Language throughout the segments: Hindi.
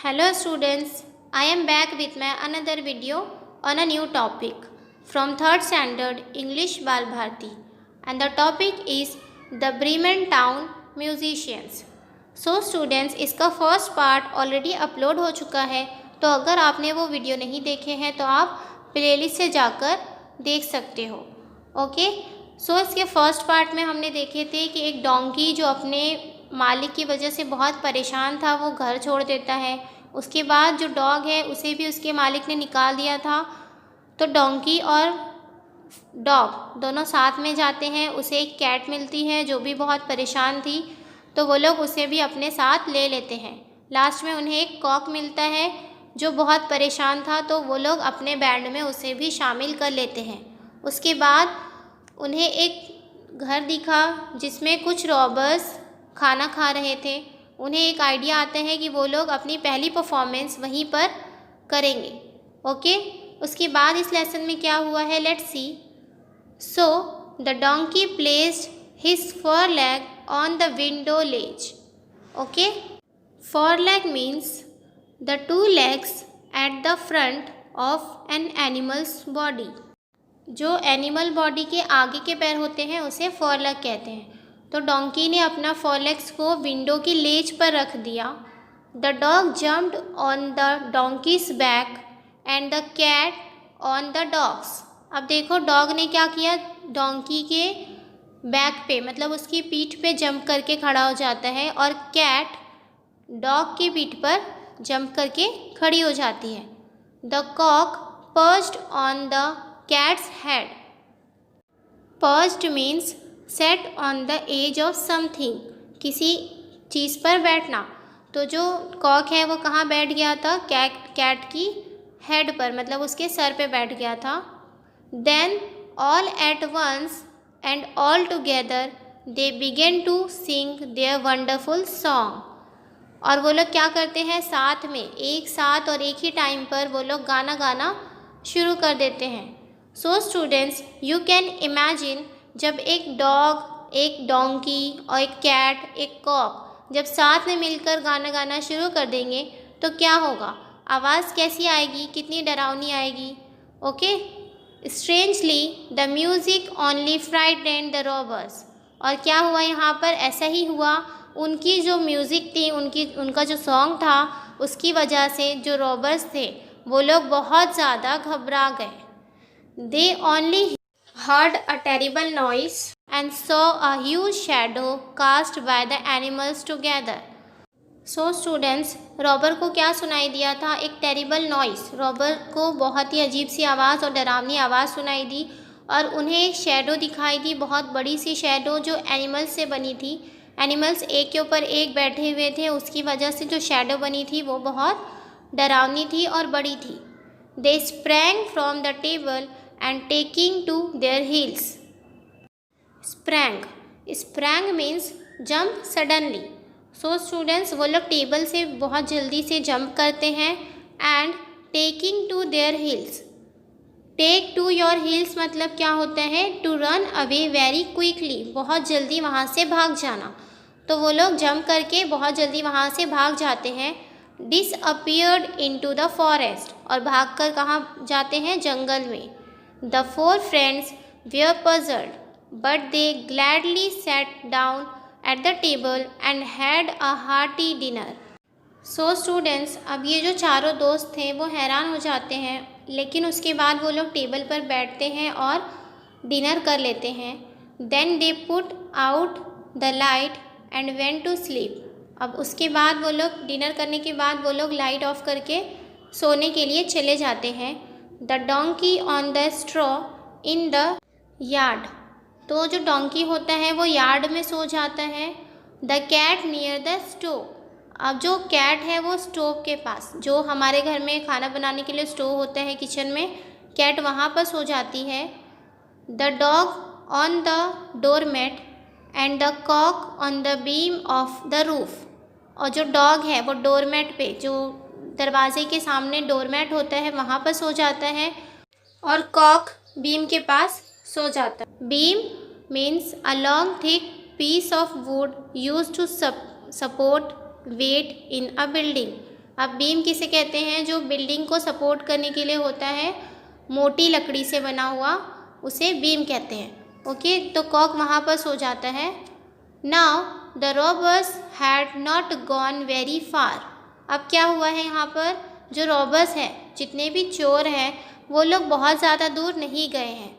Hello students, I am back with my another video on a new topic from 3rd standard English Bal Bharti, and the topic is the Bremen Town Musicians. So students, इसका फर्स्ट पार्ट ऑलरेडी अपलोड हो चुका है, तो अगर आपने वो वीडियो नहीं देखे हैं तो आप प्लेलिस्ट से जाकर देख सकते हो। ओके, सो इसके फर्स्ट पार्ट में हमने देखे थे कि एक डोंकी जो अपने मालिक की वजह से बहुत परेशान था वो घर छोड़ देता है। उसके बाद जो डॉग है उसे भी उसके मालिक ने निकाल दिया था। तो डोंकी और डॉग दोनों साथ में जाते हैं। उसे एक कैट मिलती है जो भी बहुत परेशान थी, तो वो लोग उसे भी अपने साथ ले लेते हैं। लास्ट में उन्हें एक कॉक मिलता है जो बहुत परेशान था, तो वो लोग अपने बैंड में उसे भी शामिल कर लेते हैं। उसके बाद उन्हें एक घर दिखा जिसमें कुछ रॉबर्स खाना खा रहे थे। उन्हें एक आइडिया आता है कि वो लोग अपनी पहली परफॉर्मेंस वहीं पर करेंगे। ओके, उसके बाद इस लेसन में क्या हुआ है, let's see. So the donkey placed his four leg on the window ledge. Okay, four leg means the two legs at the front of an animal's body. जो एनिमल बॉडी के आगे के पैर होते हैं उसे फोर लेग कहते हैं। तो डोंकी ने अपना फोरलेग्स को विंडो की लेज पर रख दिया। The dog jumped on the donkey's back and the cat on the dog's. अब देखो डॉग ने क्या किया, डोंकी के बैक पे मतलब उसकी पीठ पे जंप करके खड़ा हो जाता है, और कैट डॉग की पीठ पर जंप करके खड़ी हो जाती है। The cock perched on the cat's head. Perched means sat on the edge of something, किसी चीज़ पर बैठना। तो जो कॉक है वो कहाँ बैठ गया था, कैट की हेड पर, मतलब उसके सर पे बैठ गया था। Then all at once and all together they began to sing their wonderful song. और वो लोग क्या करते हैं, साथ में एक साथ और एक ही टाइम पर वो लोग गाना गाना शुरू कर देते हैं। So students, you can imagine जब एक डॉग, एक डोंकी और एक कैट, एक कॉक जब साथ में मिलकर गाना गाना शुरू कर देंगे तो क्या होगा, आवाज़ कैसी आएगी, कितनी डरावनी आएगी। Okay, strangely the music only frightened the robbers. और क्या हुआ यहाँ पर, ऐसा ही हुआ, उनकी जो म्यूज़िक थी, उनका जो सॉन्ग था, उसकी वजह से जो रॉबर्स थे वो लोग बहुत ज़्यादा घबरा गए। They only heard a terrible noise and saw a huge shadow cast by the animals together. So students, robber को क्या सुनाई दिया था, एक टेरिबल नॉइस। रॉबर को बहुत ही अजीब सी आवाज़ और डरावनी आवाज़ सुनाई दी, और उन्हें एक शेडो दिखाई दी, बहुत बड़ी सी शेडो जो एनिमल्स से बनी थी। एनिमल्स एक के ऊपर एक बैठे हुए थे, उसकी वजह से जो शेडो बनी थी वो बहुत डरावनी थी और बड़ी थी। They sprang from the table and taking to their heels. Sprang means jump suddenly. So students, वो लोग टेबल से बहुत जल्दी से जंप करते हैं। and taking to their heels. take to your heels मतलब क्या होता है, to run away very quickly, बहुत जल्दी वहाँ से भाग जाना। तो वो लोग जंप करके बहुत जल्दी वहाँ से भाग जाते हैं। disappeared into the forest, और भागकर कहाँ जाते हैं, जंगल में। The four friends were puzzled, but they gladly sat down at the table and had a hearty dinner. So students, अब ये जो चारों दोस्त थे वो हैरान हो जाते हैं, लेकिन उसके बाद वो लोग टेबल पर बैठते हैं और डिनर कर लेते हैं। Then they put out the light and went to sleep. अब उसके बाद वो लोग डिनर करने के बाद वो लोग लाइट ऑफ करके सोने के लिए चले जाते हैं। The donkey on the straw in the yard. तो जो डोंकी होता है वो यार्ड में सो जाता है। The cat near the stove. अब जो कैट है वो स्टोव के पास, जो हमारे घर में खाना बनाने के लिए स्टोव होता है किचन में, कैट वहाँ पर सो जाती है। The dog on the doormat and the cock on the beam of the roof. और जो डॉग है वो डोरमेट पे, जो दरवाजे के सामने डोरमेट होता है वहाँ पर सो जाता है, और कॉक बीम के पास सो जाता है। Beam means a long thick piece of wood used to support weight in a building. अब बीम किसे कहते हैं? जो बिल्डिंग को सपोर्ट करने के लिए होता है, मोटी लकड़ी से बना हुआ, उसे बीम कहते हैं। ओके, तो कॉक वहाँ पर सो जाता है। Now the robbers had not gone very far. अब क्या हुआ है यहाँ पर? जो रॉबर्स हैं, जितने भी चोर हैं, वो लोग बहुत ज़्यादा दूर नहीं गए हैं।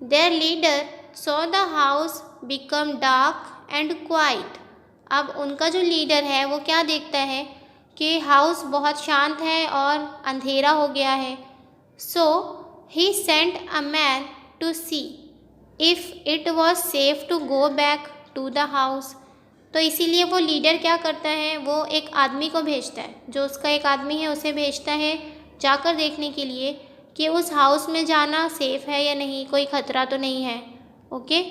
There leader saw the house become dark and quite. अब उनका जो लीडर है वो क्या देखता है कि हाउस बहुत शांत है और अंधेरा हो गया है। So he sent a man to see if it was safe to go back to the house. तो इसीलिए वो लीडर क्या करता है, वो एक आदमी को भेजता है, जो उसका एक आदमी है उसे भेजता है जाकर देखने के लिए कि उस हाउस में जाना सेफ़ है या नहीं, कोई ख़तरा तो नहीं है। Okay,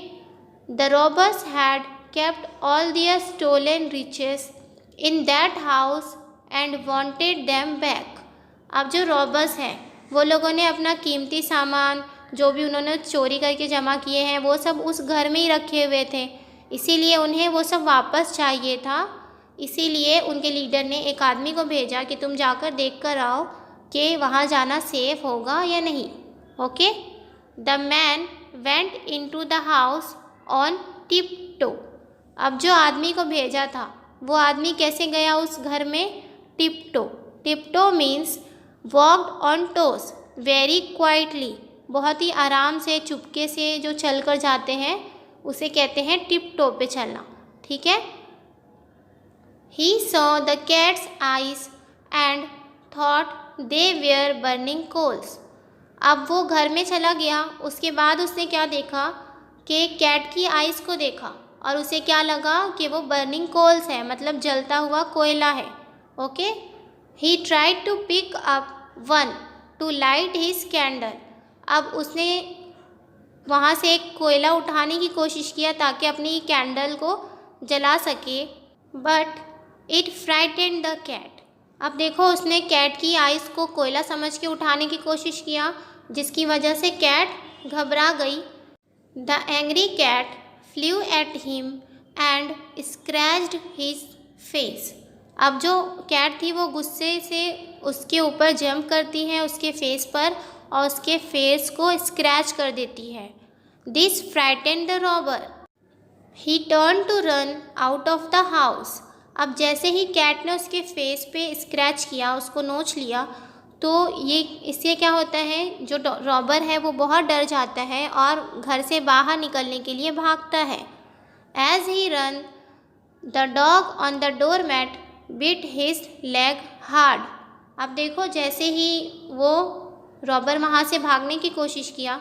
the robbers had kept all their stolen riches in that house and wanted them back. अब जो रॉबर्स हैं, वो लोगों ने अपना कीमती सामान, जो भी उन्होंने चोरी करके जमा किए हैं, वो सब उस घर में ही रखे हुए थे, इसीलिए उन्हें वो सब वापस चाहिए था। इसीलिए उनके लीडर ने एक आदमी को भेजा कि तुम जाकर देख कर आओ कि वहाँ जाना सेफ होगा या नहीं। Okay, the man went into the house on tip-to. अब जो आदमी को भेजा था, वो आदमी कैसे गया उस घर में? Tiptoe. Tiptoe means walked on toes very quietly. बहुत ही आराम से, चुपके से जो चल कर जाते हैं, उसे कहते हैं टिप-टो पे चलना। ठीक है। He saw the cat's eyes and thought they were burning coals. अब वो घर में चला गया, उसके बाद उसने क्या देखा कि कैट की आइज़ को देखा और उसे क्या लगा कि वो बर्निंग कोल्स है, मतलब जलता हुआ कोयला है। Okay, he tried to pick up one to light his candle. अब उसने वहाँ से एक कोयला उठाने की कोशिश किया ताकि अपनी कैंडल को जला सके, but it frightened the cat. अब देखो, उसने कैट की आइज़ को कोयला समझ के उठाने की कोशिश किया, जिसकी वजह से कैट घबरा गई। The angry cat flew at him and scratched his face. अब जो कैट थी वो गुस्से से उसके ऊपर जंप करती है, उसके फेस पर, और उसके फेस को स्क्रैच कर देती है। This frightened the robber. He turn to run out of the house. अब जैसे ही कैट ने उसके फेस पे स्क्रैच किया, उसको नोच लिया, तो ये इससे क्या होता है, जो रॉबर है वो बहुत डर जाता है और घर से बाहर निकलने के लिए भागता है। As he run the dog on the door mat bit his leg hard. अब देखो, जैसे ही वो रॉबर वहाँ से भागने की कोशिश किया,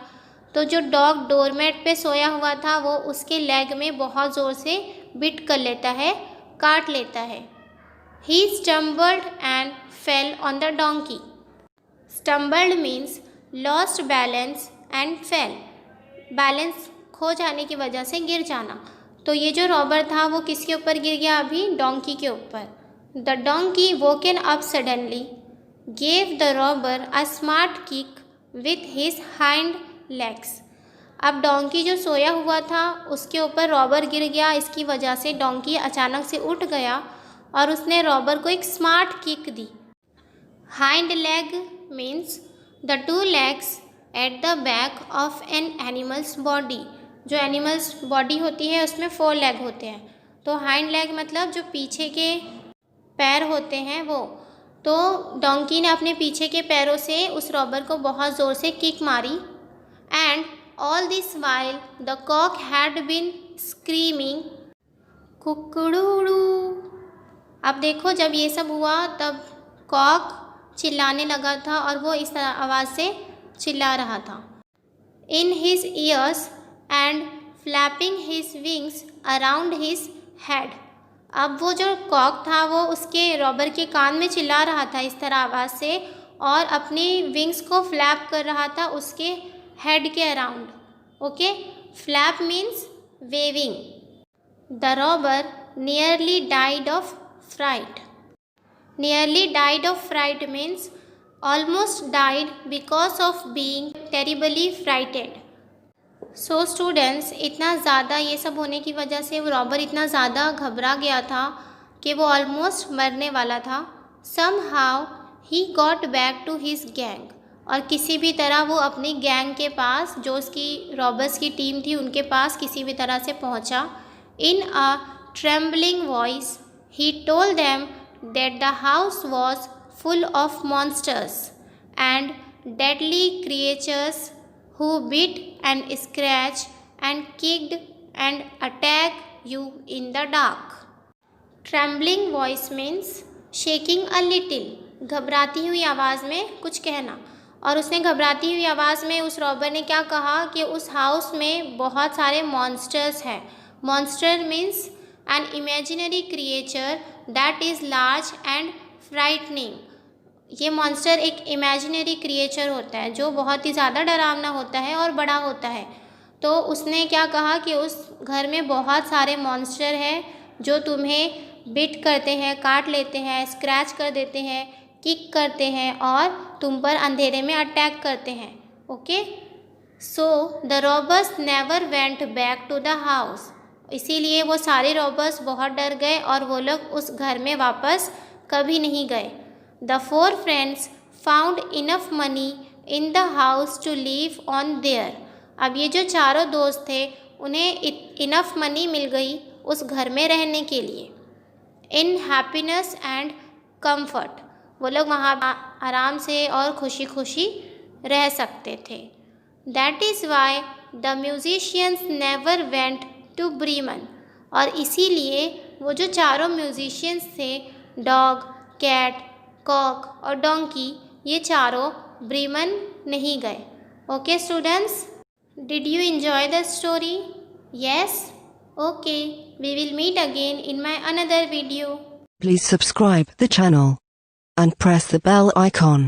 तो जो डॉग डोरमेट पे सोया हुआ था वो उसके लेग में बहुत ज़ोर से बिट कर लेता है, काट लेता है। He stumbled and fell on the donkey. Stumbled means lost balance and fell. Balance खो जाने की वजह से गिर जाना। तो ये जो रॉबर था वो किसके ऊपर गिर गया? अभी डोंकी के ऊपर। The donkey woken up suddenly gave the robber a smart kick with his hind legs. अब डोंकी जो सोया हुआ था उसके ऊपर रॉबर गिर गया, इसकी वजह से डोंकी अचानक से उठ गया और उसने रॉबर को एक स्मार्ट किक दी। Hind leg means the two legs at the back of an animal's body. जो एनिमल्स बॉडी होती है उसमें 4 लेग होते हैं, तो हाइंड लेग मतलब जो पीछे के पैर होते हैं वो। तो डोंकी ने अपने पीछे के पैरों से उस रॉबर को बहुत ज़ोर से किक मारी। And all this while the cock had been screaming कुकड़ूड़ू। अब देखो, जब ये सब हुआ तब कॉक चिल्लाने लगा था और वो इस आवाज़ से चिल्ला रहा था। In his years and flapping his wings around his head. अब वो जो कॉक था वो उसके रॉबर के कान में चिल्ला रहा था इस तरह आवाज़ से, और अपनी विंग्स को फ्लैप कर रहा था उसके हेड के around. Okay, flap means waving. The robber nearly died of fright. Nearly died of fright means almost died because of being terribly frighted. So students, इतना ज़्यादा ये सब होने की वजह से वो रॉबर इतना ज़्यादा घबरा गया था कि वो ऑलमोस्ट मरने वाला था। Somehow he got back to his gang. और किसी भी तरह वो अपनी गैंग के पास, जो उसकी रॉबर्स की टीम थी उनके पास किसी भी तरह से पहुंचा. In a trembling voice he told them that the house was full of monsters and deadly creatures who bit and scratched and kicked and attacked you in the dark. Trembling voice means shaking a little, घबराती हुई आवाज़ में कुछ कहना. और उसने घबराती हुई आवाज़ में उस रॉबर ने क्या कहा कि उस हाउस में बहुत सारे मॉन्स्टर्स हैं. Monster means an imaginary creature that is large and frightening. ये मॉन्स्टर एक इमेजिनरी क्रिएचर होता है जो बहुत ही ज़्यादा डरावना होता है और बड़ा होता है. तो उसने क्या कहा कि उस घर में बहुत सारे मॉन्स्टर हैं जो तुम्हें बिट करते हैं, काट लेते हैं, स्क्रैच कर देते हैं, किक करते हैं और तुम पर अंधेरे में अटैक करते हैं. Okay, so the robbers never went back to the house. इसीलिए वो सारे रॉबर्स बहुत डर गए और वो लोग उस घर में वापस कभी नहीं गए. The 4 friends found enough money in the house to live on there. अब ये जो चारों दोस्त थे उन्हें इनफ मनी मिल गई उस घर में रहने के लिए. इन हैप्पीनेस एंड कम्फर्ट, वो लोग वहाँ आराम से और खुशी खुशी रह सकते थे. That is why the musicians never went to Bremen. और इसीलिए वो जो चारों म्यूजिशियंस थे, डॉग, कैट, कॉक और डोंकी, ये चारों ब्रीमन नहीं गए. Okay students, did you enjoy the story? Yes? Okay, we will meet again in my another video. Please subscribe the channel and press the bell icon.